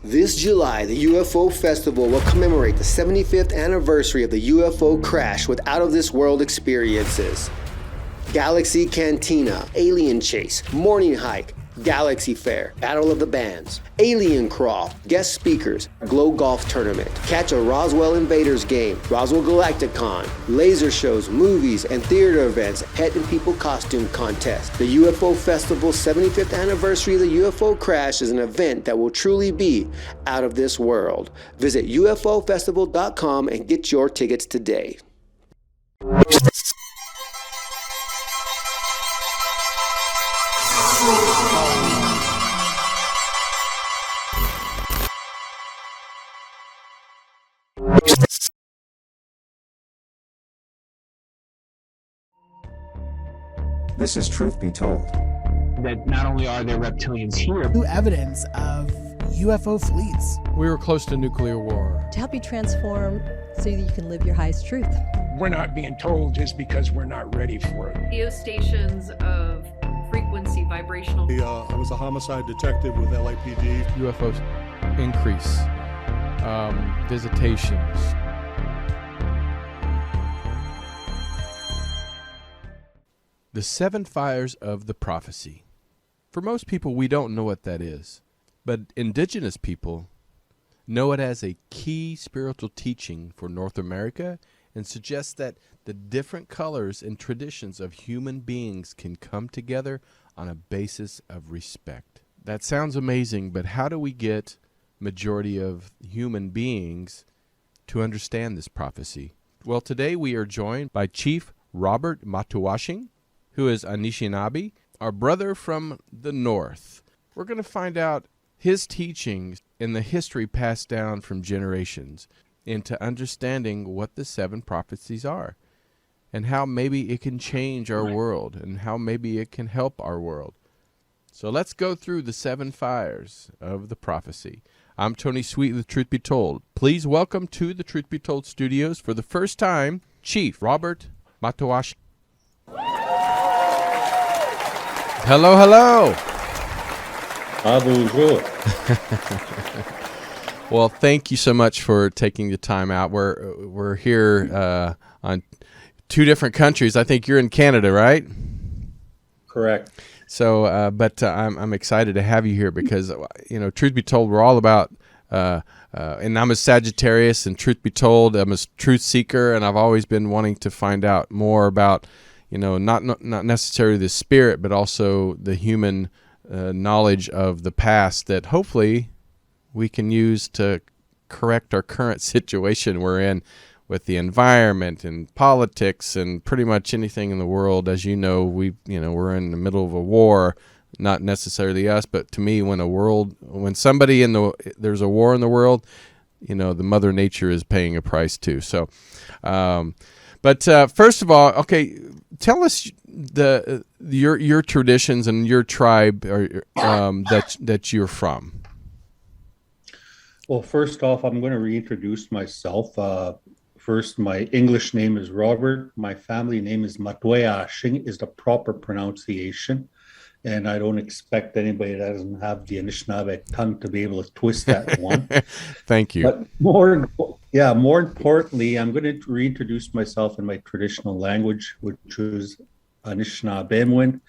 This July, the UFO Festival will commemorate the 75th anniversary of the UFO crash with out-of-this-world experiences. Galaxy Cantina, Alien Chase, Morning Hike, Galaxy Fair, Battle of the Bands, Alien Crawl, guest speakers, Glow Golf Tournament, catch a Roswell Invaders game, Roswell Galacticon, laser shows, movies, and theater events, pet and people costume contest. The UFO Festival's 75th anniversary of the UFO crash is an event that will truly be out of this world. Visit UFOfestival.com and get your tickets today. This is Truth Be Told. That not only are there reptilians here, new evidence of UFO fleets. We were close to nuclear war. To help you transform so that you can live your highest truth. We're not being told just because we're not ready for it. Geostations of frequency, vibrational. I was a homicide detective with LAPD. UFOs increase, visitations. The seven fires of the prophecy. For most people, we don't know what that is. But indigenous people know it as a key spiritual teaching for North America and suggest that the different colors and traditions of human beings can come together on a basis of respect. That sounds amazing, but how do we get majority of human beings to understand this prophecy? Well, today we are joined by Chief Robert Maytwayashing, who is Anishinaabe, our brother from the north. We're going to find out his teachings and the history passed down from generations into understanding what the seven prophecies are and how maybe it can change our world and how maybe it can help our world. So let's go through the seven fires of the prophecy. I'm Tony Sweet with Truth Be Told. Please welcome to the Truth Be Told studios for the first time, Chief Robert Maytwayashing. Hello, hello. Bonjour. Well, thank you so much for taking the time out. We're here on two different countries. I think you're in Canada, right? Correct. So, but I'm excited to have you here because, truth be told, we're all about, and I'm a Sagittarius, and truth be told, I'm a truth seeker, and I've always been wanting to find out more about, not necessarily the spirit, but also the human knowledge of the past that hopefully we can use to correct our current situation we're in with the environment and politics and pretty much anything in the world. As you know, we're in the middle of a war, not necessarily us, but to me, when there's a war in the world, the Mother Nature is paying a price too. So, but first of all, okay, tell us your traditions and your tribe that you're from. Well, first off, I'm going to reintroduce myself. First, my English name is Robert. My family name is Maytwayashing is the proper pronunciation. And I don't expect anybody that doesn't have the Anishinaabe tongue to be able to twist that one. Thank you. But more importantly, I'm going to reintroduce myself in my traditional language, which is Anishinaabe,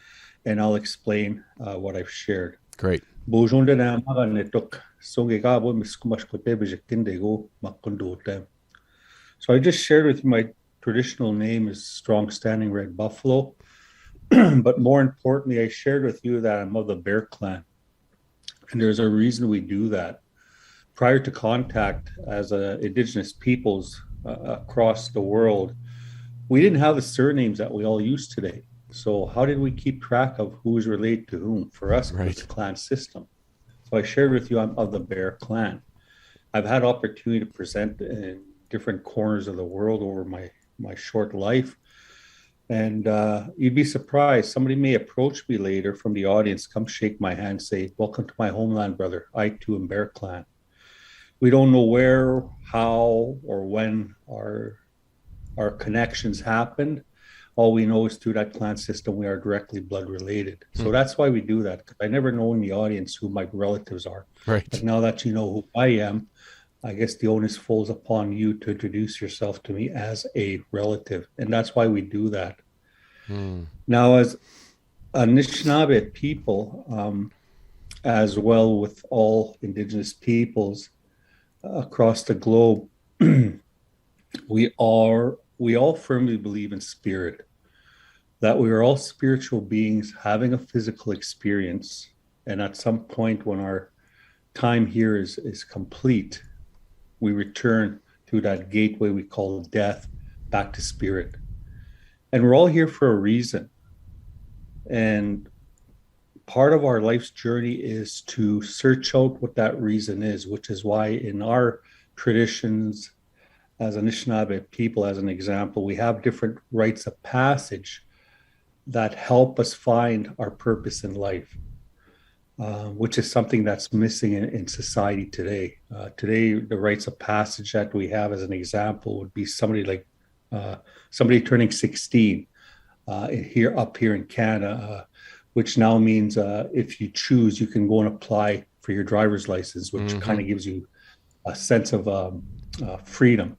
and I'll explain what I've shared. Great. So I just shared with you my traditional name is Strong Standing Red Buffalo. But more importantly, I shared with you that I'm of the Bear Clan. And there's a reason we do that. Prior to contact as Indigenous peoples across the world, we didn't have the surnames that we all use today. So how did we keep track of who is related to whom? For us, right. It's a clan system. So I shared with you I'm of the Bear Clan. I've had opportunity to present in different corners of the world over my short life. And you'd be surprised. Somebody may approach me later from the audience, come shake my hand, say, "Welcome to my homeland, brother. I too am Bear Clan." We don't know where, how, or when our connections happened. all we know is through that clan system, we are directly blood related. So that's why we do that. 'Cause I never know in the audience who my relatives are. Right. But now that you know who I am, I guess the onus falls upon you to introduce yourself to me as a relative. And that's why we do that. Now, as Anishinaabe people, as well with all Indigenous peoples across the globe, we all firmly believe in spirit, that we are all spiritual beings having a physical experience. And at some point when our time here is complete, we return through that gateway we call death back to spirit. And we're all here for a reason. And part of our life's journey is to search out what that reason is, which is why in our traditions, as Anishinaabe people, as an example, we have different rites of passage that help us find our purpose in life, which is something that's missing in society today. Today, the rites of passage that we have, as an example, would be somebody turning 16 up here in Canada, which now means if you choose, you can go and apply for your driver's license, which kind of gives you a sense of freedom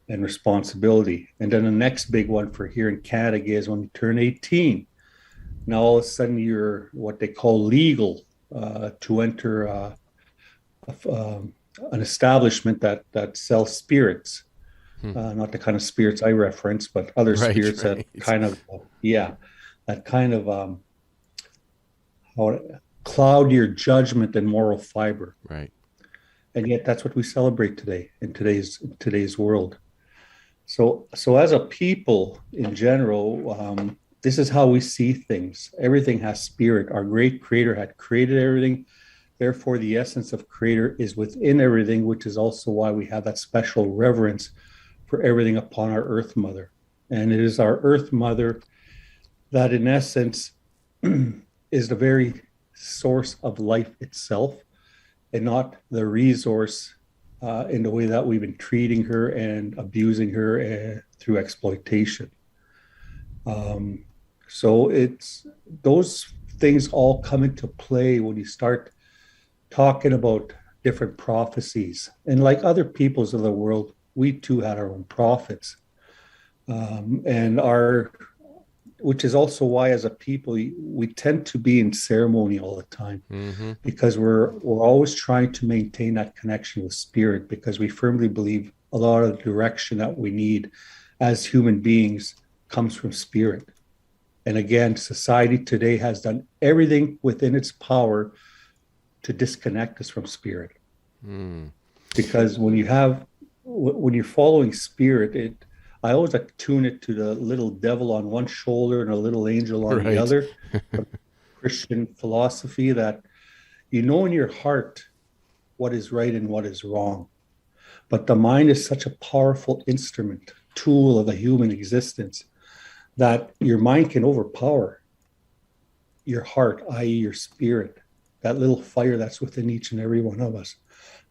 and responsibility. And then the next big one for here in Canada is when you turn 18. Now all of a sudden you're what they call legal to enter an establishment that sells spirits. Not the kind of spirits I reference, but other spirits that kind of, cloud your judgment and moral fiber. Right. And yet that's what we celebrate today in today's world. So as a people in general, this is how we see things. Everything has spirit. Our great creator had created everything. Therefore, the essence of creator is within everything, which is also why we have that special reverence for everything upon our earth mother. And it is our earth mother that in essence is the very source of life itself, and not the resource in the way that we've been treating her and abusing her through exploitation. So it's those things all come into play when you start talking about different prophecies. And like other peoples of the world, we too had our own prophets. Which is also why as a people, we tend to be in ceremony all the time, because we're always trying to maintain that connection with spirit, because we firmly believe a lot of the direction that we need as human beings comes from spirit. And again, society today has done everything within its power to disconnect us from spirit. Because when you're following spirit, I always attune it to the little devil on one shoulder and a little angel on the other. Christian philosophy that you know in your heart what is right and what is wrong. But the mind is such a powerful instrument, tool of the human existence, that your mind can overpower your heart, i.e. your spirit, that little fire that's within each and every one of us.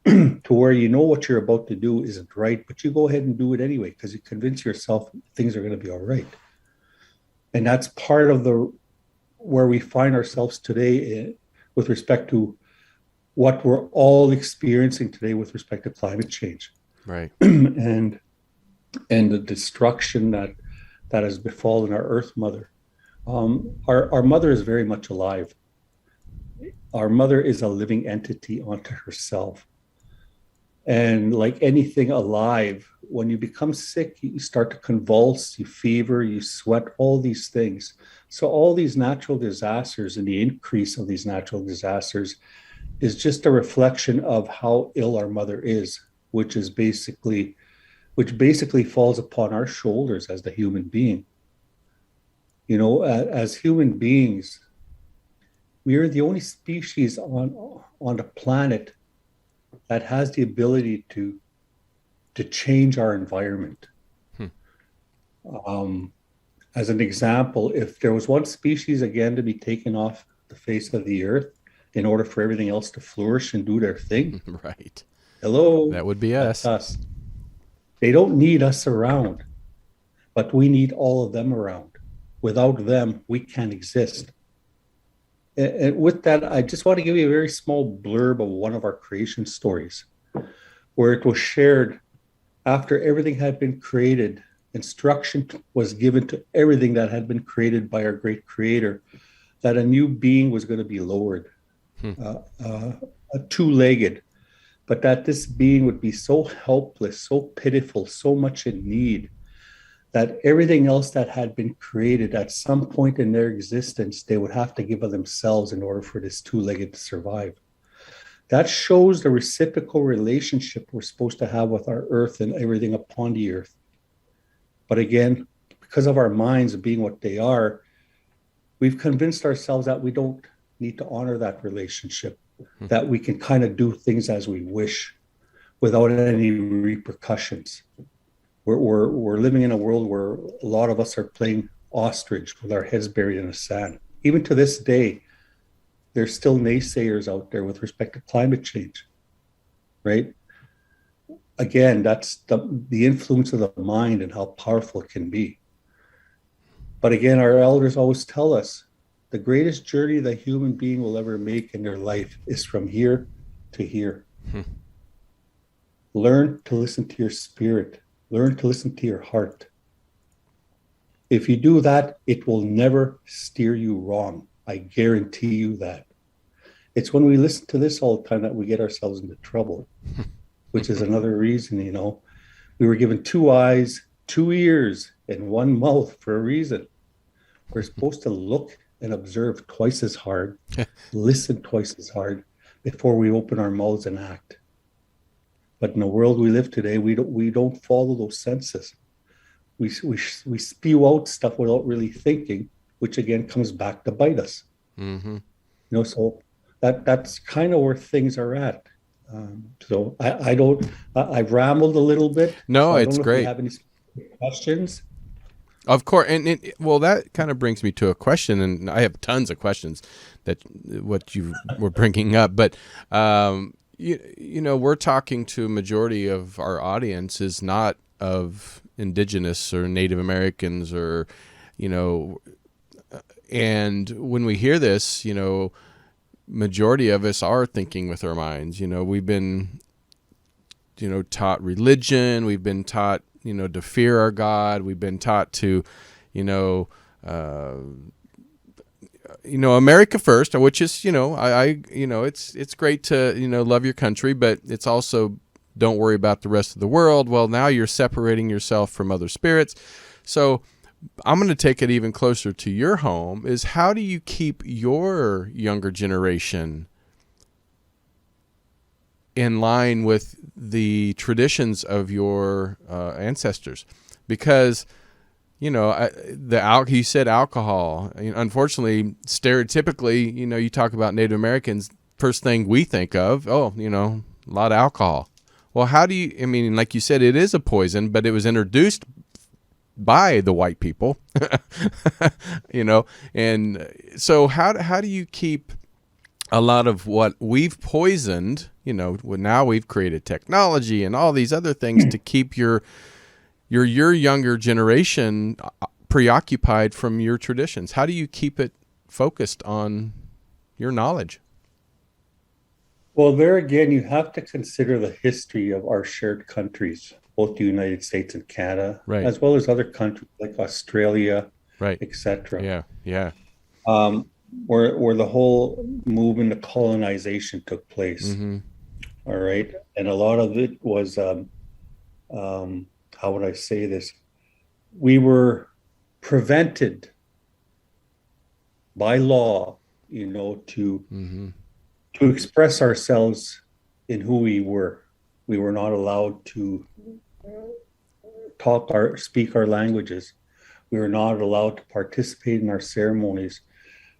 To where you know what you're about to do isn't right, but you go ahead and do it anyway because you convince yourself things are going to be all right. And that's part of where we find ourselves today with respect to what we're all experiencing today with respect to climate change, right? and the destruction that has befallen our Earth Mother. Our mother is very much alive. Our mother is a living entity unto herself. And like anything alive, when you become sick, you start to convulse, you fever, you sweat, all these things. So all these natural disasters and the increase of these natural disasters is just a reflection of how ill our mother is, which basically falls upon our shoulders as the human being. You know, as human beings, we are the only species on the planet that has the ability to change our environment. As an example, if there was one species again to be taken off the face of the earth in order for everything else to flourish and do their thing, right? Hello, that would be us. They don't need us around, but we need all of them around. Without them, we can't exist. And with that, I just want to give you a very small blurb of one of our creation stories, where it was shared after everything had been created. Instruction was given to everything that had been created by our great creator, that a new being was going to be lowered, two-legged, but that this being would be so helpless, so pitiful, so much in need, that everything else that had been created at some point in their existence, they would have to give of themselves in order for this two-legged to survive. That shows the reciprocal relationship we're supposed to have with our earth and everything upon the earth. But again, because of our minds being what they are, we've convinced ourselves that we don't need to honor that relationship, that we can kind of do things as we wish without any repercussions. We're living in a world where a lot of us are playing ostrich with our heads buried in the sand. Even to this day, there's still naysayers out there with respect to climate change, right? Again, that's the influence of the mind and how powerful it can be. But again, our elders always tell us the greatest journey the human being will ever make in their life is from here to here. Learn to listen to your spirit. Learn to listen to your heart. If you do that, it will never steer you wrong. I guarantee you that. It's when we listen to this all the time that we get ourselves into trouble, which is another reason, we were given 2 eyes, 2 ears, and 1 mouth for a reason. We're supposed to look and observe twice as hard, listen twice as hard before we open our mouths and act. But in the world we live today, we don't follow those senses. We spew out stuff without really thinking, which again comes back to bite us. So that's kind of where things are at. So I've rambled a little bit. No, so it's great. If you have any questions? Of course, and well, that kind of brings me to a question, and I have tons of questions that what you were bringing up, but we're talking to a majority of our audience is not of Indigenous or Native Americans or, and when we hear this, majority of us are thinking with our minds. We've been, taught religion. We've been taught, to fear our God. We've been taught to, America first, which is, it's great to, love your country, but it's also don't worry about the rest of the world. Well, now you're separating yourself from other spirits. So I'm going to take it even closer to your home is how do you keep your younger generation in line with the traditions of your ancestors? Because, you said alcohol. Unfortunately, stereotypically, you talk about Native Americans, first thing we think of, a lot of alcohol. Well, how do you, like you said, it is a poison, but it was introduced by the white people, and so how do you keep a lot of what we've poisoned, now we've created technology and all these other things to keep your younger generation preoccupied from your traditions? How do you keep it focused on your knowledge? Well, there again, you have to consider the history of our shared countries, both the United States and Canada, right, as well as other countries like Australia, right, etc. Yeah. Where the whole movement of colonization took place. All right, and a lot of it was, how would I say this? We were prevented by law, to express ourselves in who we were. We were not allowed to speak our languages. We were not allowed to participate in our ceremonies.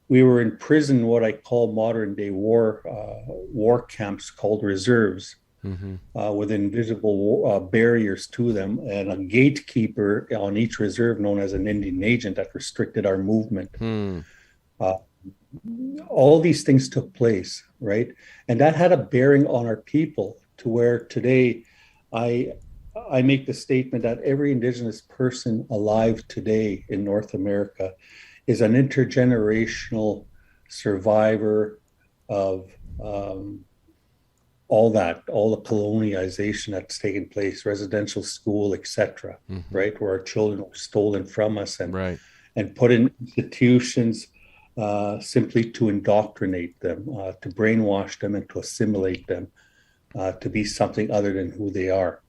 We were in prison, what I call modern day war camps called reserves, with invisible barriers to them, and a gatekeeper on each reserve known as an Indian agent that restricted our movement. All these things took place, right? And that had a bearing on our people to where today I I make the statement that every Indigenous person alive today in North America is an intergenerational survivor of all the colonialization that's taken place, residential school, etc. Right, where our children were stolen from us and put in institutions simply to indoctrinate them, to brainwash them, and to assimilate them to be something other than who they are.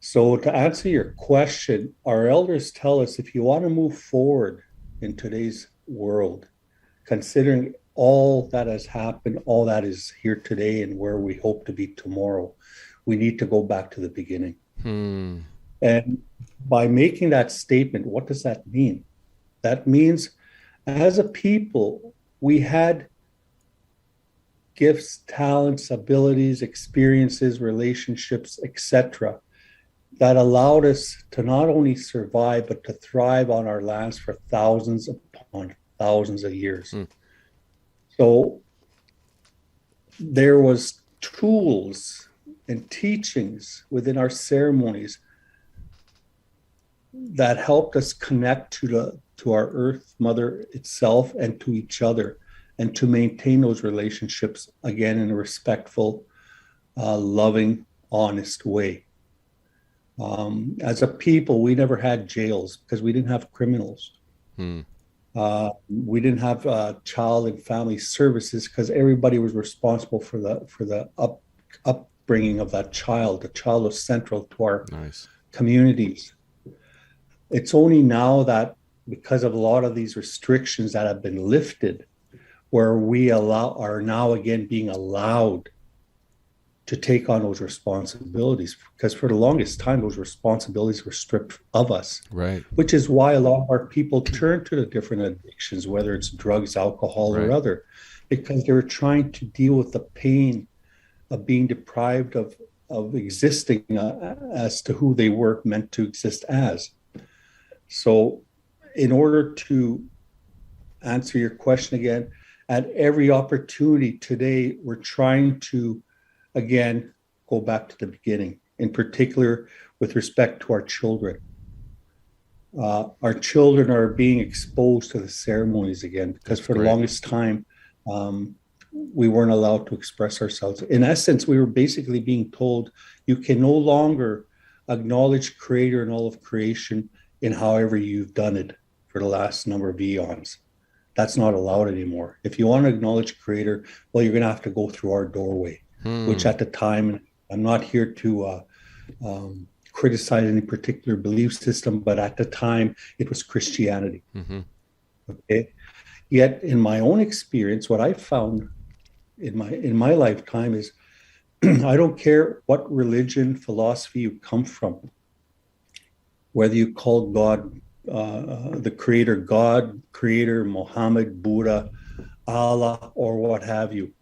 So to answer your question, our elders tell us if you want to move forward in today's world, considering all that has happened, all that is here today and where we hope to be tomorrow, we need to go back to the beginning. And by making that statement, what does that mean? That means as a people, we had gifts, talents, abilities, experiences, relationships, etc., that allowed us to not only survive, but to thrive on our lands for thousands upon thousands of years. So there was tools and teachings within our ceremonies that helped us connect to our Earth Mother itself and to each other, and to maintain those relationships, again, in a respectful, loving, honest way. As a people, we never had jails because we didn't have criminals. We didn't have child and family services because everybody was responsible for the upbringing of that child. The child was central to our communities. It's only now that, because of a lot of these restrictions that have been lifted, where we are now again being allowed to take on those responsibilities, because for the longest time those responsibilities were stripped of us, which is why a lot of our people turn to the different addictions, whether it's drugs, alcohol, or other, because they were trying to deal with the pain of being deprived of existing as to who they were meant to exist as. So in order to answer your question again, at every opportunity today, we're trying to, again, go back to the beginning, in particular with respect to our children. Our children are being exposed to the ceremonies again, because for the longest time, we weren't allowed to express ourselves. In essence, we were basically being told, you can no longer acknowledge Creator and all of creation in however you've done it for the last number of eons. That's not allowed anymore. If you want to acknowledge Creator, well, you're going to have to go through our doorway, which at the time, I'm not here to criticize any particular belief system, but at the time, it was Christianity. Okay. Yet, in my own experience, what I found in my lifetime is, I don't care what religion, philosophy you come from, whether you call God the Creator God, Creator, Muhammad, Buddha, Allah, or what have you.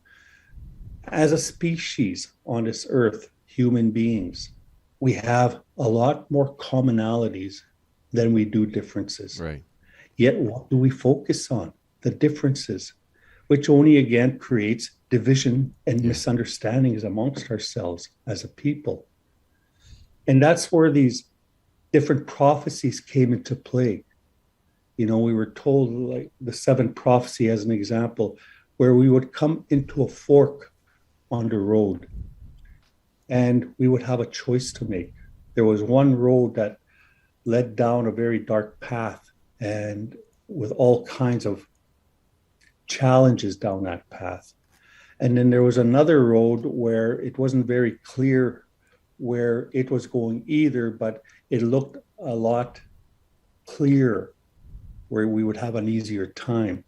As a species on this earth, human beings, we have a lot more commonalities than we do differences. Yet what do we focus on? The differences, which only again creates division and misunderstandings amongst ourselves as a people. And that's where these different prophecies came into play. You know, we were told, like the seventh prophecy as an example, where we would come into a fork on the road and we would have a choice to make. There was one road that led down a very dark path, and with all kinds of challenges down that path. And then there was another road where it wasn't very clear where it was going either, but it looked a lot clearer, where we would have an easier time.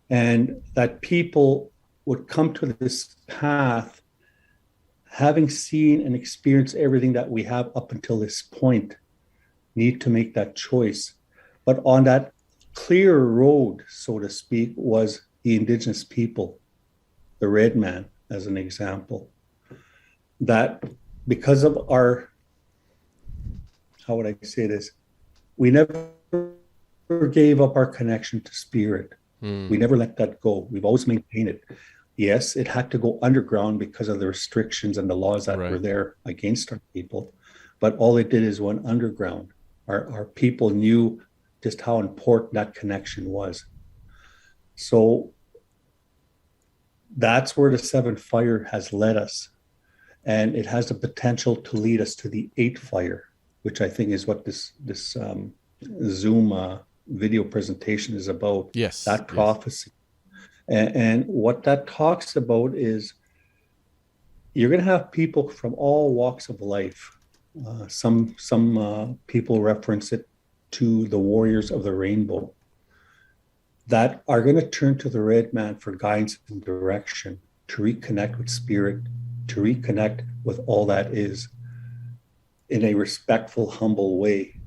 And that people would come to this path having seen and experienced everything that we have up until this point, need to make that choice. But on that clear road, so to speak, was the Indigenous people, the red man, as an example. That because of our, how would I say this? We never gave up our connection to spirit. We never let that go. We've always maintained it. Yes, it had to go underground because of the restrictions and the laws that Right. were there against our people. But all it did is went underground. Our people knew just how important that connection was. So that's where the seventh fire has led us. And it has the potential to lead us to the eighth fire, which I think is what this Zoom video presentation is about. Yes. That prophecy. And what that talks about is you're going to have people from all walks of life. Some people reference it to the warriors of the rainbow that are going to turn to the red man for guidance and direction, to reconnect with spirit, to reconnect with all that is in a respectful, humble way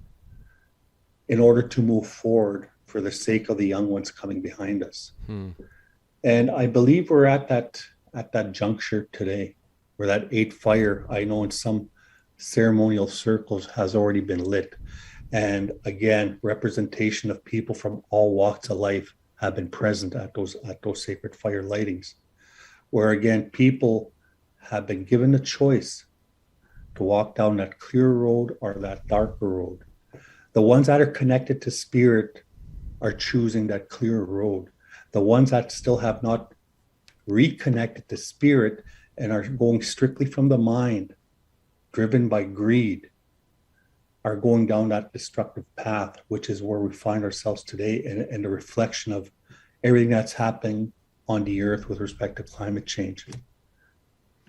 in order to move forward for the sake of the young ones coming behind us. And I believe we're at that juncture today where that eighth fire, I know in some ceremonial circles, has already been lit. And again, representation of people from all walks of life have been present at those sacred fire lightings, where again, people have been given the choice to walk down that clear road or that darker road. The ones that are connected to spirit are choosing that clear road. The ones that still have not reconnected to spirit and are going strictly from the mind, driven by greed, are going down that destructive path, which is where we find ourselves today, and a reflection of everything that's happening on the earth with respect to climate change.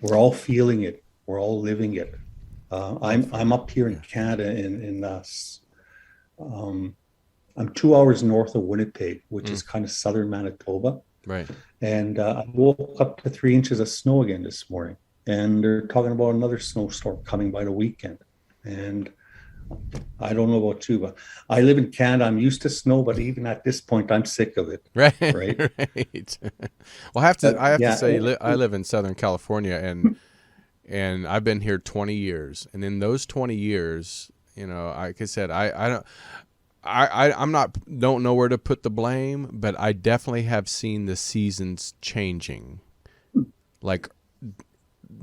We're all feeling it. We're all living it. I'm up here in Canada, I'm 2 hours north of Winnipeg, which is kind of southern Manitoba. Right. And I woke up to 3 inches of snow again this morning. And they're talking about another snowstorm coming by the weekend. And I don't know about you, but I live in Canada. I'm used to snow, but even at this point, I'm sick of it. Right. Right. Right. Well, I have to say, I live in Southern California, and I've been here 20 years. And in those 20 years, like I said, don't know where to put the blame, but I definitely have seen the seasons changing. Like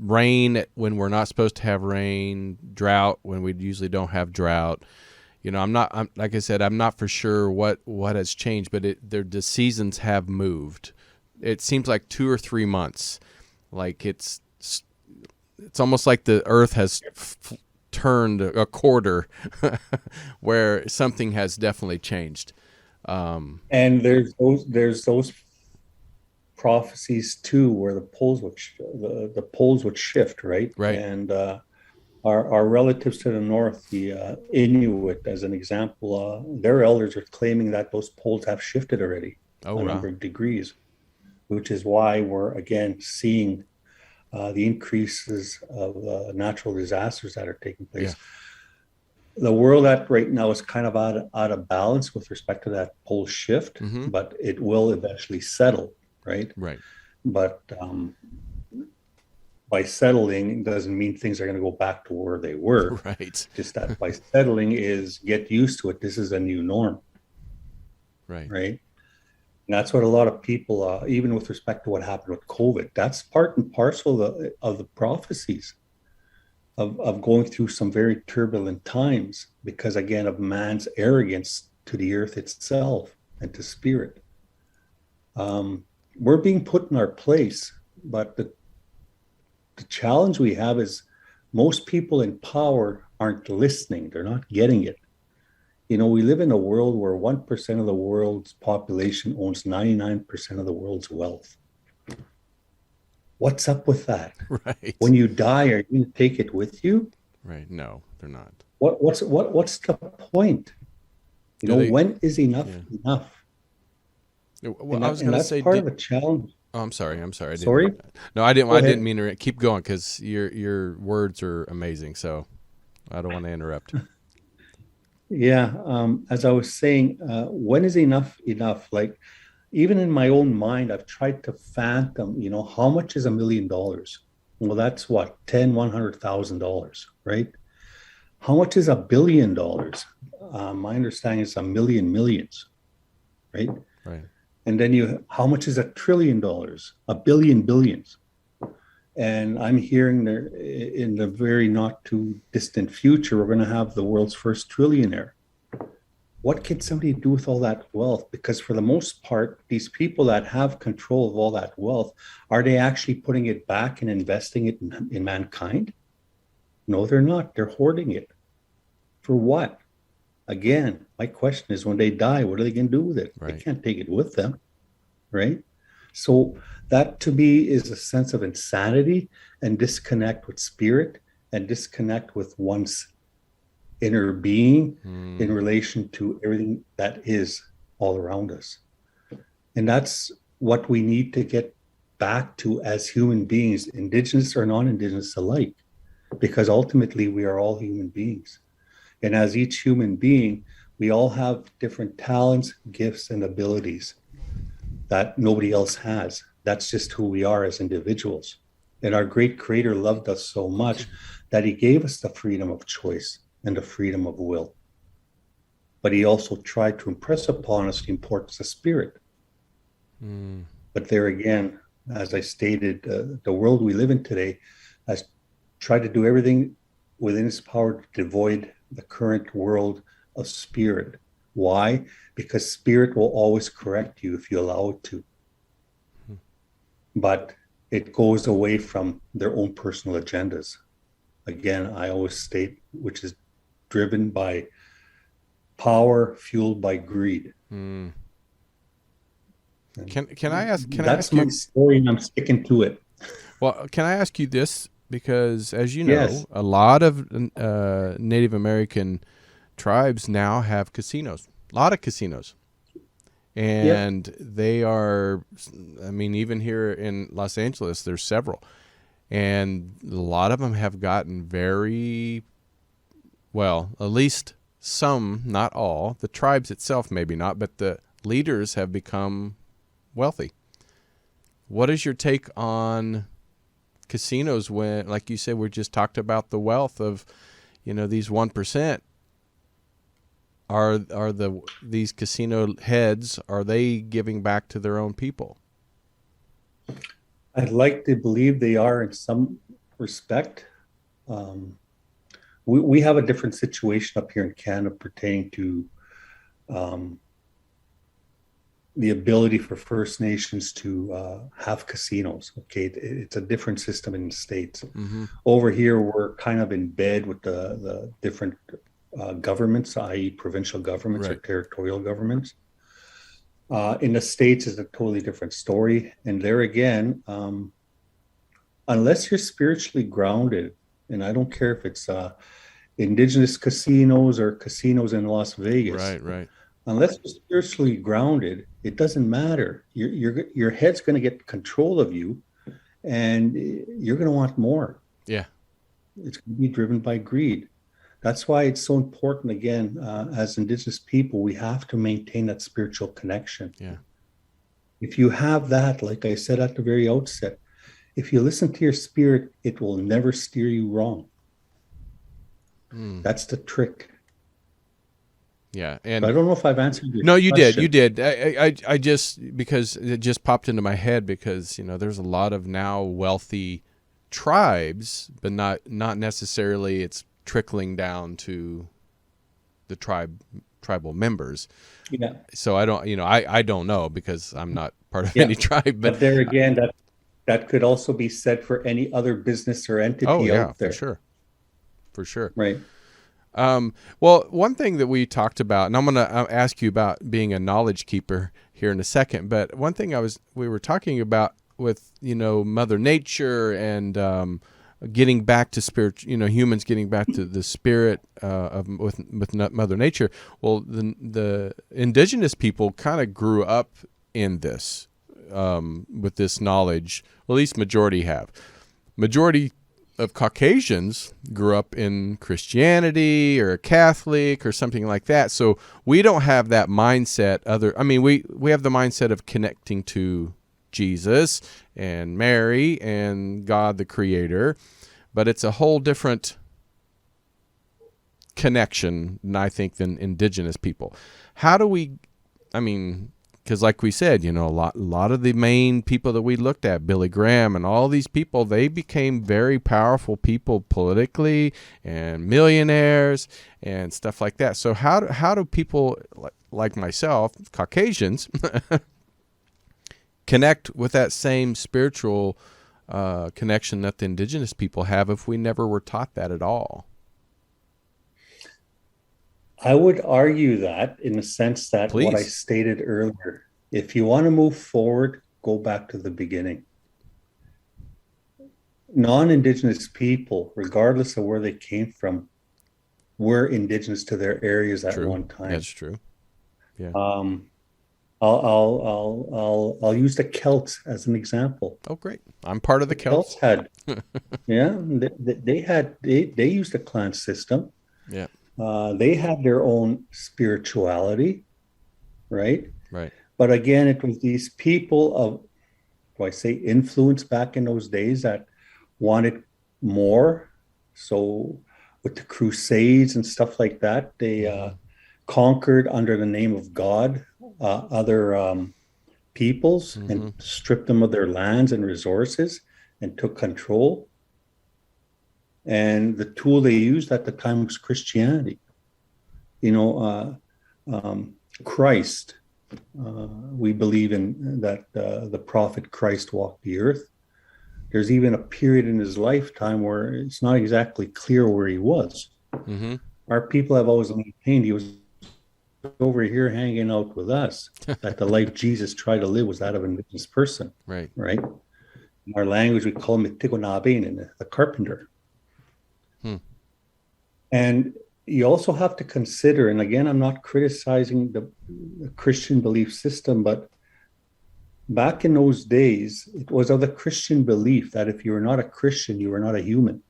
rain when we're not supposed to have rain, drought when we usually don't have drought. I'm like I said, I'm not for sure what has changed, but the seasons have moved. It seems like 2 or 3 months. Like it's almost like the earth has turned a quarter where something has definitely changed. And there's those prophecies too, where the poles would shift, right? Right. And our relatives to the north, the Inuit, as an example, their elders are claiming that those poles have shifted already a number of degrees, which is why we're again seeing the increases of natural disasters that are taking place. Yeah. The world right now is kind of out of balance with respect to that pole shift, but it will eventually settle, right? Right. But by settling doesn't mean things are going to go back to where they were. Right. Just that by settling is get used to it. This is a new norm. Right. Right. And that's what a lot of people, even with respect to what happened with COVID, that's part and parcel of the prophecies of going through some very turbulent times because, again, of man's arrogance to the earth itself and to spirit. We're being put in our place, but the challenge we have is most people in power aren't listening. They're not getting it. We live in a world where 1% of the world's population owns 99% of the world's wealth. What's up with that? Right. When you die, are you going to take it with you? Right. No, they're not. What's the point? When is enough enough? Well, I was going to say part of a challenge. Oh, I'm sorry. Sorry? No, I didn't. I didn't mean to keep going because your words are amazing. So I don't want to interrupt. Yeah, as I was saying, when is enough enough? Like, even in my own mind, I've tried to fathom, how much is $1 million? Well, that's what, $100,000, right? How much is $1 billion? My understanding is a million millions, right? Right. And then how much is $1 trillion? $1 billion billions. And I'm hearing there in the very not too distant future, we're going to have the world's first trillionaire. What can somebody do with all that wealth? Because for the most part, these people that have control of all that wealth, are they actually putting it back and investing it in mankind? No, they're not. They're hoarding it. For what? Again, my question is, when they die, what are they going to do with it? Right. They can't take it with them, right? So that to me is a sense of insanity and disconnect with spirit and disconnect with one's inner being in relation to everything that is all around us. And that's what we need to get back to as human beings, Indigenous or non-Indigenous alike, because ultimately we are all human beings. And as each human being, we all have different talents, gifts, and abilities that nobody else has. That's just who we are as individuals. And our great creator loved us so much that he gave us the freedom of choice and the freedom of will. But he also tried to impress upon us the importance of spirit. But there again, as I stated, the world we live in today has tried to do everything within its power to devoid the current world of spirit. Why? Because spirit will always correct you if you allow it to. But it goes away from their own personal agendas. Again, I always state, which is driven by power, fueled by greed. Can I ask? That's my story, and I'm sticking to it. Well, can I ask you this? Because as you know, Yes. a lot of Native American tribes now have casinos. A lot of casinos. And they are, I mean, even here in Los Angeles, there's several. And a lot of them have gotten very, well, at least some, not all. The tribes itself, maybe not, but the leaders have become wealthy. What is your take on casinos when, like you said, we just talked about the wealth of, these 1%? Are these casino heads, are they giving back to their own people? I'd like to believe they are in some respect. We have a different situation up here in Canada pertaining to the ability for First Nations to have casinos. Okay, it's a different system in the States. Over here, we're kind of in bed with the different governments, i.e. provincial governments or territorial governments. In the States is a totally different story. And there again, unless you're spiritually grounded, and I don't care if it's Indigenous casinos or casinos in Las Vegas. Right. Unless you're spiritually grounded, it doesn't matter. Your head's going to get control of you, and you're going to want more. Yeah. It's going to be driven by greed. That's why it's so important, again, as Indigenous people, we have to maintain that spiritual connection. Yeah. If you have that, like I said at the very outset, if you listen to your spirit, it will never steer you wrong. That's the trick. Yeah. And but I don't know if I've answered your No, you question. did. I just, because it just popped into my head because, there's a lot of now wealthy tribes, but not necessarily it's trickling down to the tribal members. Yeah. So I don't, I don't know because I'm not part of any tribe. But there again, that could also be said for any other business or entity out there. For sure. Right. Well, one thing that we talked about, and I'm going to ask you about being a knowledge keeper here in a second, but one thing we were talking about with, Mother Nature and getting back to spirit, humans getting back to the spirit with Mother Nature. Well, the Indigenous people kind of grew up in this with this knowledge. Well, at least majority have. Majority of Caucasians grew up in Christianity or Catholic or something like that. So we don't have that mindset. We have the mindset of connecting to Jesus and Mary and God the Creator, but it's a whole different connection, I think, than Indigenous people. How do we, because like we said, a lot of the main people that we looked at, Billy Graham and all these people, they became very powerful people politically and millionaires and stuff like that. So how do people like myself, Caucasians, connect with that same spiritual connection that the indigenous people have if we never were taught that at all? I would argue that in the sense that Please. What I stated earlier, if you want to move forward, go back to the beginning. Non-indigenous people, regardless of where they came from, were indigenous to their areas at one time. That's true. Yeah. I'll use the Celts as an example. Oh, great! I'm part of the Celts. Had, they used a clan system. Yeah. They had their own spirituality, right? Right. But again, it was these people of, do I say influence back in those days that wanted more. So with the Crusades and stuff like that, they conquered under the name of God other peoples and stripped them of their lands and resources and took control. And the tool they used at the time was Christianity. Christ. We believe in that the prophet Christ walked the earth. There's even a period in his lifetime where it's not exactly clear where he was. Mm-hmm. Our people have always maintained he was over here hanging out with us, that the life Jesus tried to live was that of an indigenous person. Right. In our language, we call him the carpenter. And you also have to consider, and again, I'm not criticizing the Christian belief system, but back in those days, it was of the Christian belief that if you were not a Christian, you were not a human.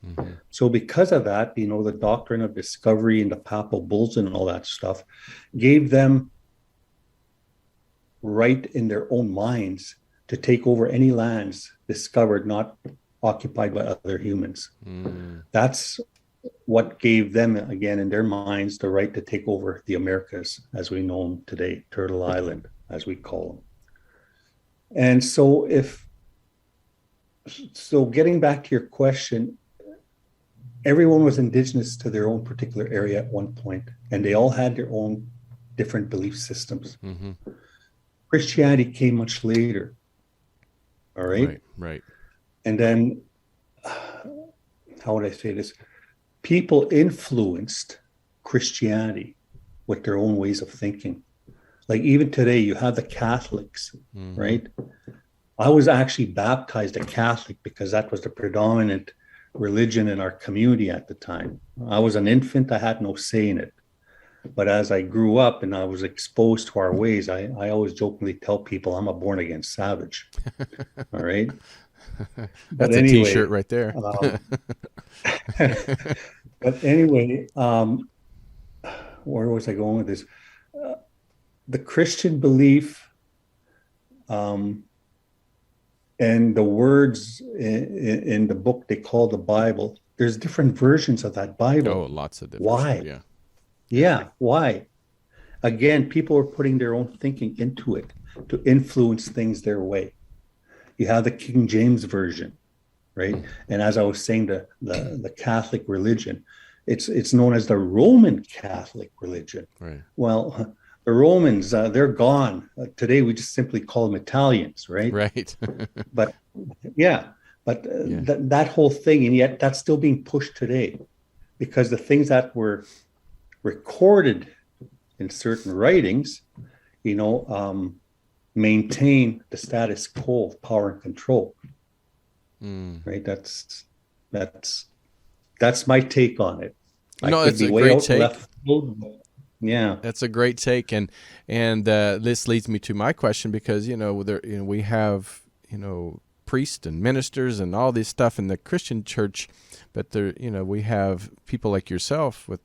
Mm-hmm. So because of that, the doctrine of discovery and the papal bulls and all that stuff gave them right in their own minds to take over any lands discovered, not occupied by other humans. That's what gave them, again, in their minds, the right to take over the Americas as we know them today, Turtle Island, as we call them. And so getting back to your question, everyone was indigenous to their own particular area at one point, and they all had their own different belief systems. Mm-hmm. Christianity came much later. All right. Right. And then, how would I say this? People influenced Christianity with their own ways of thinking. Like even today, you have the Catholics, right? I was actually baptized a Catholic because that was the predominant religion in our community at the time. I was an infant, I had no say in it. But as I grew up and I was exposed to our ways, I always jokingly tell people I'm a born again savage. All right. That's a t-shirt right there. But anyway, where was I going with this? The Christian belief and the words in the book they call the Bible, there's different versions of that Bible. Oh, lots of different. Why? Yeah, why? Again, people are putting their own thinking into it to influence things their way. You have the King James Version, right? And as I was saying, the Catholic religion, it's known as the Roman Catholic religion. Right. Well, the Romans, they're gone. Today, we just simply call them Italians, right? Right. But that whole thing, and yet that's still being pushed today because the things that were recorded in certain writings, maintain the status quo of power and control. Right? That's my take on it. It's a great take. Yeah, that's a great take, and this leads me to my question because we have priests and ministers and all this stuff in the Christian church, but we have people like yourself with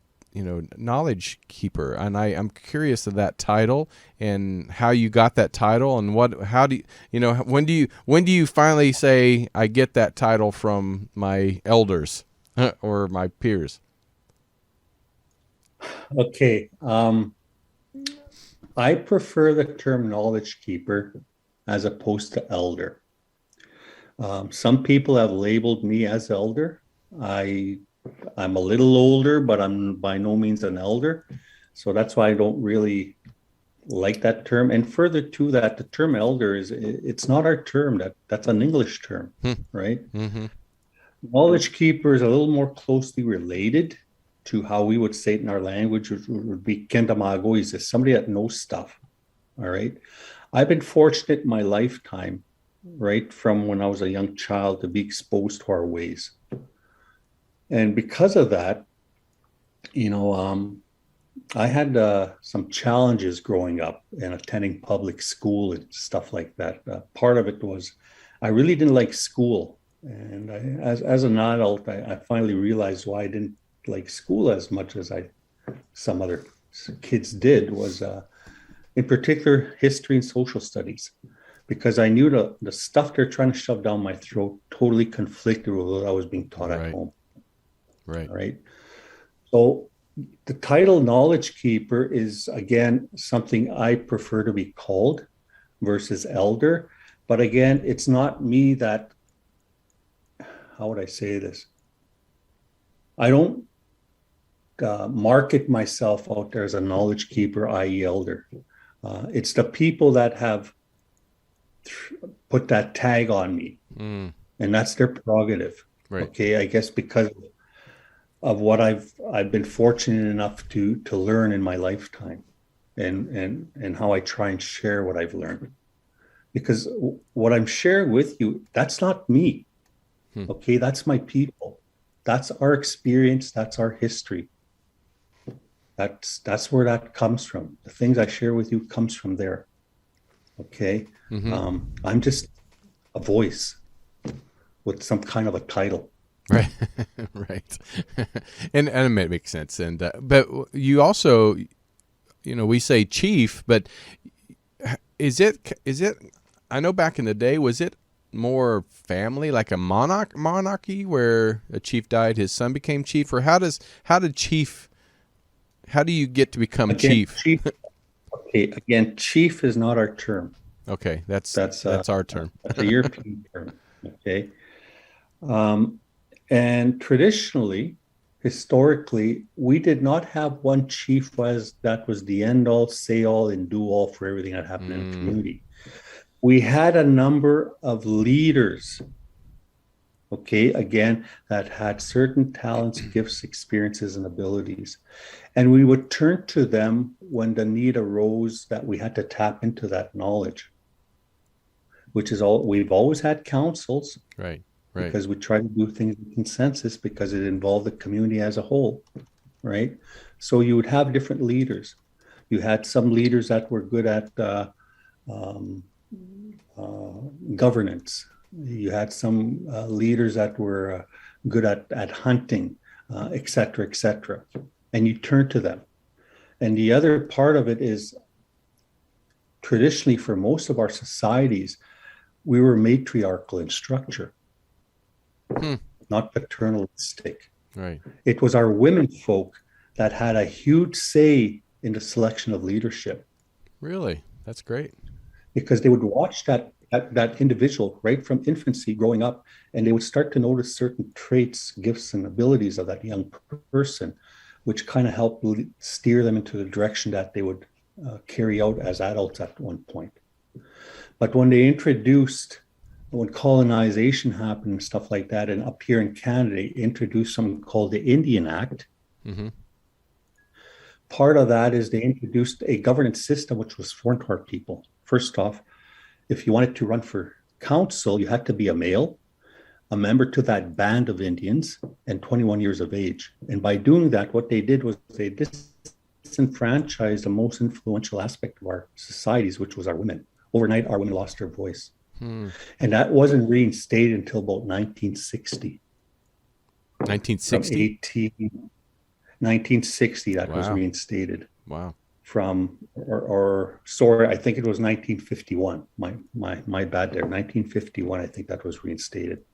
knowledge keeper, and I'm curious of that title and how you got that title and when do you finally say I get that title from my elders or my peers? Okay. I prefer the term knowledge keeper as opposed to elder. Some people have labeled me as elder. I'm a little older, but I'm by no means an elder. So that's why I don't really like that term. And further to that, the term elder it's not our term. That's an English term, right? Mm-hmm. Knowledge keeper is a little more closely related to how we would say it in our language, which would be Kendamago, is somebody that knows stuff. All right. I've been fortunate in my lifetime, right, from when I was a young child to be exposed to our ways. And because of that, I had some challenges growing up and attending public school and stuff like that. Part of it was I really didn't like school. And as an adult, I finally realized why I didn't like school as much as some other kids did, was in particular history and social studies, because I knew the stuff they're trying to shove down my throat totally conflicted with what I was being taught at home. Right. So the title knowledge keeper is, again, something I prefer to be called versus elder. But again, it's not me that, how would I say this? I don't market myself out there as a knowledge keeper, i.e. elder. It's the people that have put that tag on me, and that's their prerogative. Right. Okay, I guess because of what I've been fortunate enough to learn in my lifetime, and how I try and share what I've learned. Because what I'm sharing with you, that's not me. Okay, that's my people. That's our experience. That's our history. That's where that comes from. The things I share with you comes from there. Okay, I'm just a voice with some kind of a title. Right, right, and it makes sense. And but you also, we say chief, but is it? I know back in the day, was it more family, like a monarchy, where a chief died, his son became chief, or how do you get to become chief? Okay, again, chief is not our term. Okay, that's our term. That's a European term. Okay, and traditionally, historically, we did not have one chief that was the end all, say all, and do all for everything that happened in the community. We had a number of leaders, okay, again, that had certain talents, gifts, experiences, and abilities. And we would turn to them when the need arose that we had to tap into that knowledge, which is all. We've always had councils, right, because we try to do things in consensus because it involved the community as a whole, right? So you would have different leaders. You had some leaders that were good at governance. You had some leaders that were good at hunting, et cetera, and you turn to them. And the other part of it is, traditionally for most of our societies, we were matriarchal in structure, not paternalistic. Right. It was our women folk that had a huge say in the selection of leadership. Really? That's great. Because they would watch that individual right from infancy growing up, and they would start to notice certain traits, gifts, and abilities of that young person, which kind of helped steer them into the direction that they would carry out as adults at one point. But when colonization happened and stuff like that, and up here in Canada, they introduced something called the Indian Act. Part of that is they introduced a governance system which was foreign to our people. First off, if you wanted to run for council, you had to be a male, a member to that band of Indians, and 21 years of age. And by doing that, what they did was they disenfranchised the most influential aspect of our societies, which was our women. Overnight, our women lost their voice. And that wasn't reinstated until about 1960. 1960? 1960, that was reinstated. Wow. Sorry, I think it was 1951. My bad there. 1951, I think that was reinstated.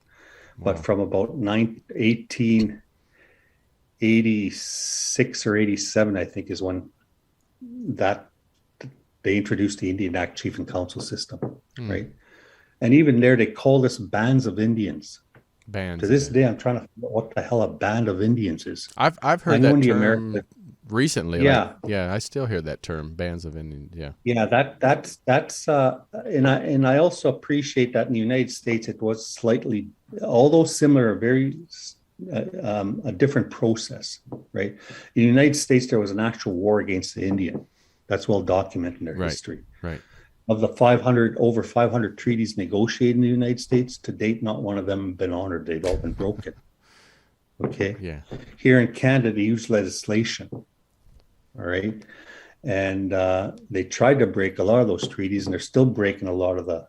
Wow. But from about 1886 or 87, I think, is when that they introduced the Indian Act Chief and Council system, right? And even there, they called us bands of Indians. Bands. To this day, I'm trying to figure out what the hell a band of Indians is. I've heard that term recently. Yeah, I still hear that term, bands of Indians. Yeah. That's and I also appreciate that in the United States it was slightly, although similar, very a different process, right? In the United States, there was an actual war against the Indian. That's well documented in their history. Right. Of the over 500 treaties negotiated in the United States, to date, not one of them have been honored. They've all been broken. Okay. Yeah. Here in Canada, they use legislation. All right. And they tried to break a lot of those treaties, and they're still breaking a lot of the,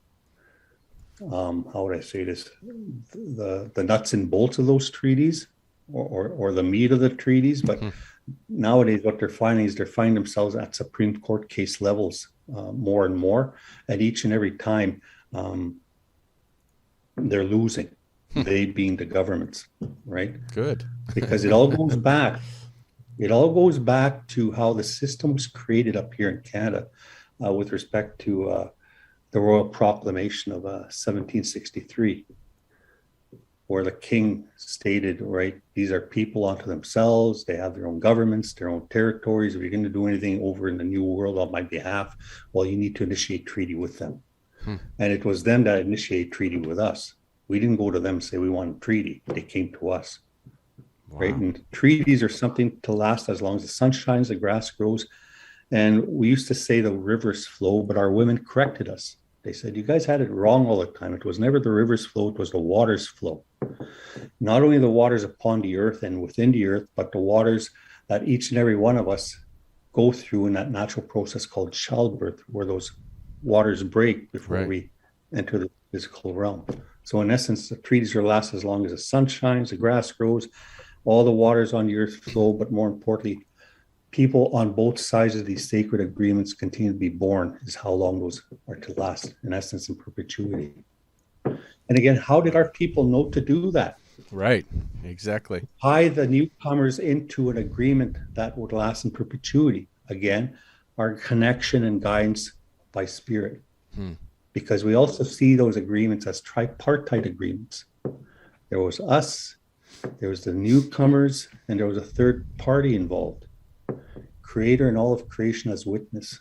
how would I say this, the nuts and bolts of those treaties, or the meat of the treaties. But nowadays, what they're finding is they're finding themselves at Supreme Court case levels more and more. And each and every time, they're losing. They being the governments, right? Good. Because it all goes back. It all goes back to how the system was created up here in Canada with respect to the Royal Proclamation of 1763, where the king stated, right, these are people unto themselves. They have their own governments, their own territories. If you're going to do anything over in the New World on my behalf, well, you need to initiate treaty with them. And it was them that initiated treaty with us. We didn't go to them and say we want a treaty. They came to us. Wow. Right? And treaties are something to last as long as the sun shines, the grass grows. And we used to say the rivers flow, but our women corrected us. They said, you guys had it wrong all the time. It was never the rivers flow, it was the waters flow. Not only the waters upon the earth and within the earth, but the waters that each and every one of us go through in that natural process called childbirth, where those waters break before we enter the physical realm. So in essence, the treaties are last as long as the sun shines, the grass grows, all the waters on the earth flow, but more importantly, people on both sides of these sacred agreements continue to be born, is how long those are to last, in essence, in perpetuity. And again, how did our people know to do that? Right, exactly. Tie the newcomers into an agreement that would last in perpetuity. Again, our connection and guidance by spirit. Because we also see those agreements as tripartite agreements. There was us, there was the newcomers, and there was a third party involved. Creator and all of creation as witness,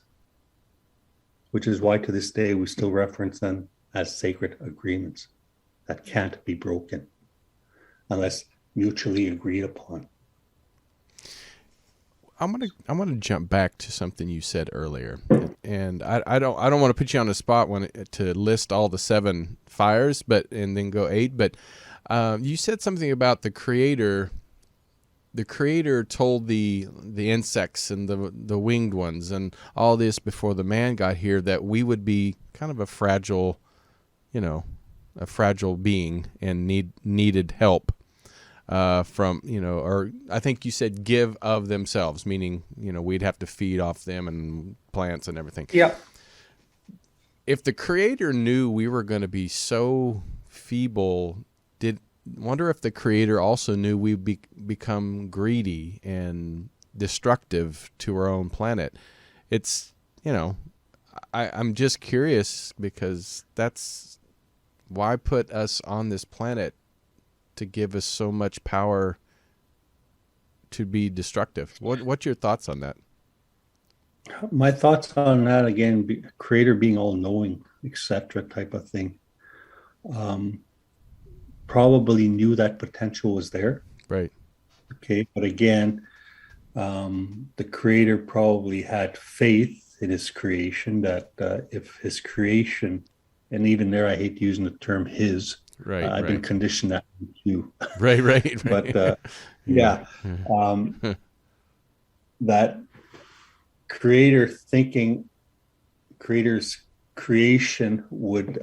which is why to this day we still reference them as sacred agreements that can't be broken unless mutually agreed upon. I'm gonna jump back to something you said earlier, and I don't want to put you on the spot to list all the 7 fires, and then go 8. But you said something about the Creator. The Creator told the insects and the winged ones and all this before the man got here that we would be kind of a fragile being and needed help from, or I think you said give of themselves, meaning, we'd have to feed off them and plants and everything. Yeah. If the Creator knew we were going to be so feeble, wonder if the Creator also knew we'd become greedy and destructive to our own planet. It's, I'm just curious, because that's why put us on this planet to give us so much power to be destructive. What's your thoughts on that? My thoughts on that, again, Creator being all-knowing, etc. type of thing. Probably knew that potential was there. Right. Okay. But again, the Creator probably had faith in his creation that if his creation, and even there, I hate using the term his, I've been conditioned that too. Right. But that Creator's creation would,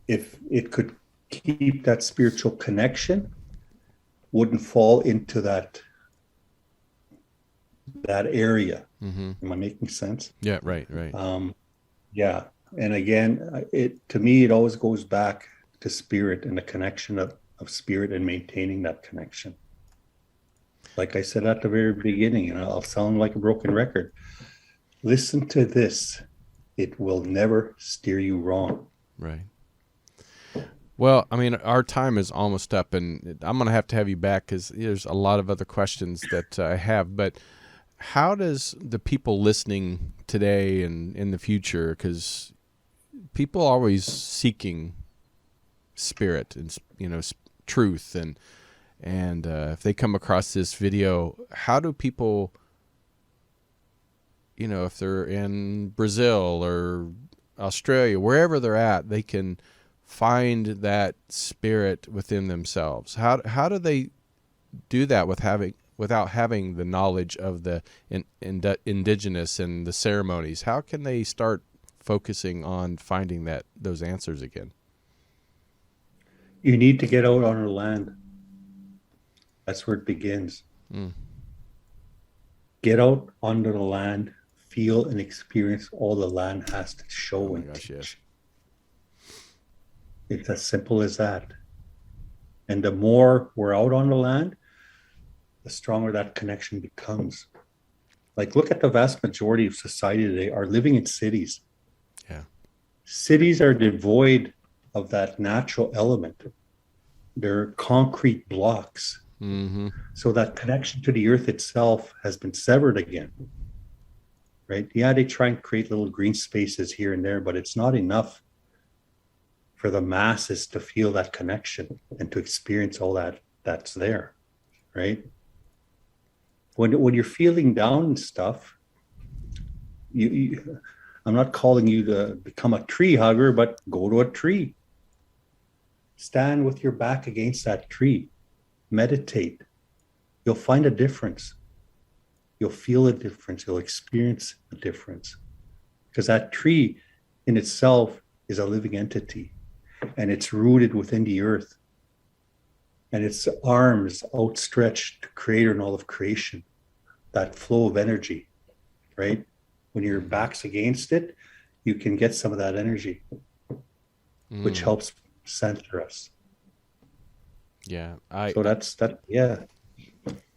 if it could keep that spiritual connection, wouldn't fall into that area. Am I making sense? Yeah, right. Yeah. And again, to me, it always goes back to spirit and the connection of spirit and maintaining that connection. Like I said at the very beginning, I'll sound like a broken record. Listen to this. It will never steer you wrong. Right. Well, I mean, our time is almost up, and I'm going to have you back because there's a lot of other questions that I have. But how does the people listening today and in the future, because people are always seeking spirit and, truth, and if they come across this video, how do people, if they're in Brazil or Australia, wherever they're at, they can find that spirit within themselves? How do they do that without having the knowledge of the indigenous and the ceremonies? How can they start focusing on finding those answers again? You need to get out on the land. That's where it begins. Get out onto the land, feel and experience all the land has to show and teach. Yes. It's as simple as that. And the more we're out on the land, the stronger that connection becomes. Like, look at the vast majority of society today are living in cities. Yeah. Cities are devoid of that natural element. They're concrete blocks. Mm-hmm. So that connection to the earth itself has been severed again. Right? Yeah, they try and create little green spaces here and there, but it's not enough for the masses to feel that connection and to experience all that's there, right? When you're feeling down and stuff, I'm not calling you to become a tree hugger, but go to a tree. Stand with your back against that tree. Meditate. You'll find a difference. You'll feel a difference. You'll experience a difference. Because that tree in itself is a living entity. And it's rooted within the earth. And its arms outstretched to creator and all of creation. That flow of energy, right? When your back's against it, you can get some of that energy, which helps center us. Yeah. So that's that. Yeah.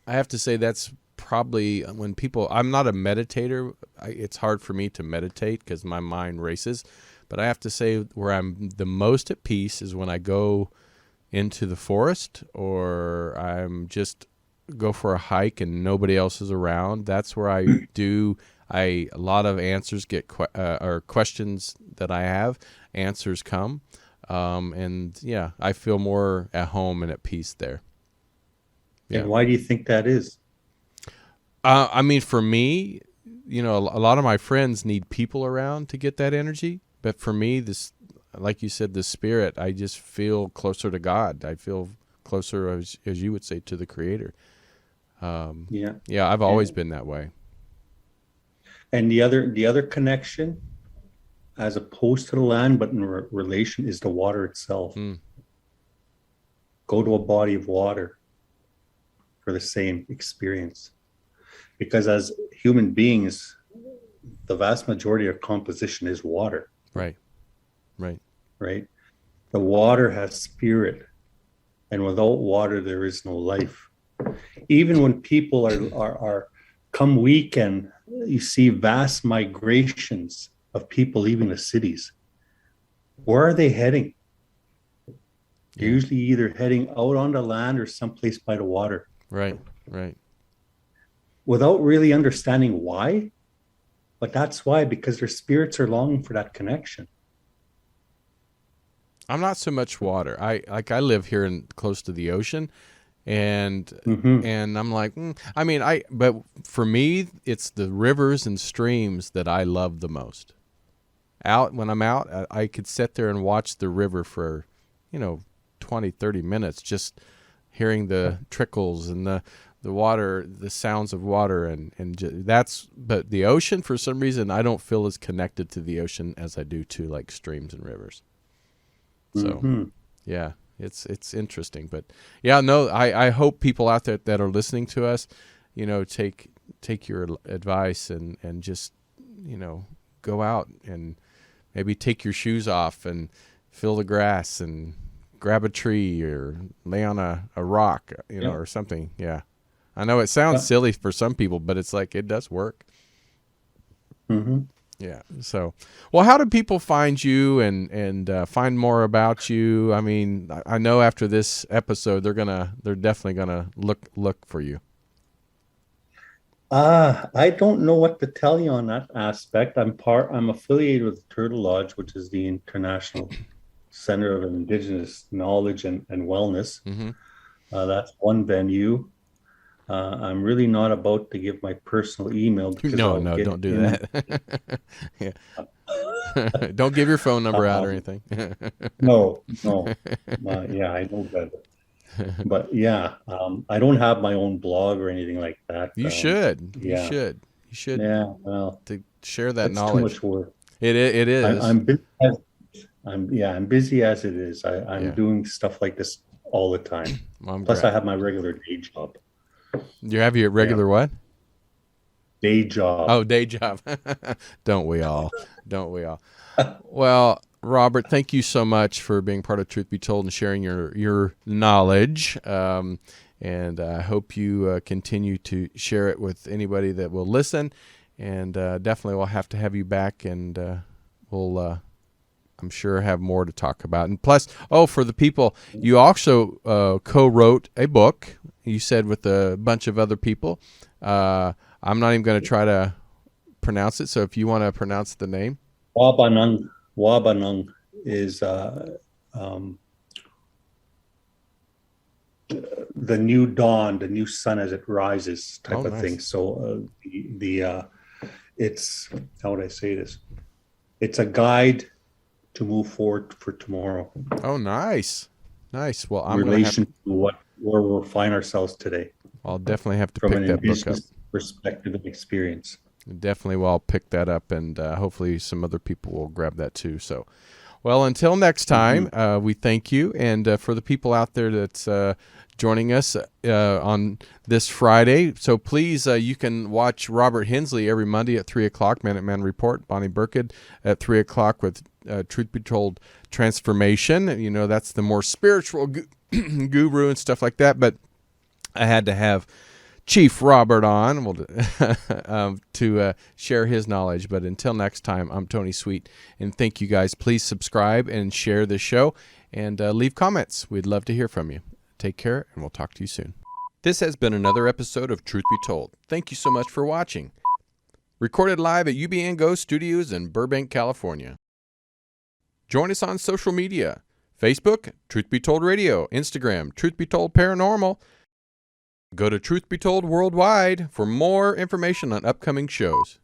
I have to say that's probably when people, I'm not a meditator. It's hard for me to meditate because my mind races. But I have to say where I'm the most at peace is when I go into the forest or I'm just go for a hike and nobody else is around. That's where I do a lot of answers get or questions that I have, answers come. And yeah, I feel more at home and at peace there. Yeah. And why do you think that is? I mean, for me, a lot of my friends need people around to get that energy. But for me, this, like you said, the spirit, I just feel closer to God. I feel closer, as you would say, to the Creator. Yeah, I've always been that way. And the other connection, as opposed to the land, but in relation, is the water itself. Go to a body of water for the same experience. Because as human beings, the vast majority of composition is water. Right. The water has spirit, and without water, there is no life. Even when people are come weekend, you see vast migrations of people leaving the cities. Where are they heading? They're usually either heading out on the land or someplace by the water. Right. Without really understanding why. But that's why, because their spirits are longing for that connection. I'm not so much water. I live here close to the ocean, and I'm like, but for me, it's the rivers and streams that I love the most. When I'm out, I could sit there and watch the river for, 20, 30 minutes, just hearing the trickles and the water, the sounds of water, but the ocean, for some reason, I don't feel as connected to the ocean as I do to like streams and rivers. So, yeah, it's interesting, but yeah, no, I hope people out there that are listening to us, take your advice and just, go out and maybe take your shoes off and feel the grass and grab a tree or lay on a rock, or something. Yeah. I know it sounds silly for some people, but it's like, it does work. Mm-hmm. Yeah. So, well, how do people find you and find more about you? I mean, I know after this episode, they're definitely gonna look for you. I don't know what to tell you on that aspect. I'm affiliated with Turtle Lodge, which is the International Center of Indigenous Knowledge and Wellness. Mm-hmm. That's one venue. I'm really not about to give my personal email. Because No, don't do that. Yeah. Don't give your phone number out or anything. No. Yeah, I know better. But yeah, I don't have my own blog or anything like that. You should. Yeah. You should. Yeah, well, to share that it's knowledge. too much work. It is. I'm busy as it is. I'm doing stuff like this all the time. Plus, I have my regular day job. You have your regular what? Day job. Oh, day job. Don't we all? Well, Robert, thank you so much for being part of Truth Be Told and sharing your knowledge. And I hope you continue to share it with anybody that will listen. And definitely we'll have to have you back, and we'll, I'm sure, have more to talk about. And plus, for the people, you also co-wrote a book, you said, with a bunch of other people. I'm not even going to try to pronounce it, so if you want to pronounce the name. Wabanung is the new dawn, the new sun as it rises type of thing. So it's, how would I say this? It's a guide to move forward for tomorrow. Oh, nice. Well, I'm relation to where we'll find ourselves today. I'll definitely have to from pick that book up. Perspective and experience. Definitely, well, I'll pick that up, and hopefully some other people will grab that too. So, well, until next time, we thank you. And for the people out there that's joining us on this Friday, so please, you can watch Robert Hensley every Monday at 3 o'clock, MINUTEMAN Report, Bonnie Burkert at 3 o'clock with Truth Be Told Transformation. You know, that's the more spiritual guru and stuff like that. But I had to have Chief Robert on to share his knowledge. But until next time, I'm Tony Sweet, and thank you guys. Please subscribe and share this show, and leave comments. We'd love to hear from you. Take care, and we'll talk to you soon. This has been another episode of Truth Be Told. Thank you so much for watching. Recorded live at UBN Go Studios in Burbank, California. Join us on social media: Facebook, Truth Be Told Radio; Instagram, Truth Be Told Paranormal. Go to Truth Be Told Worldwide for more information on upcoming shows.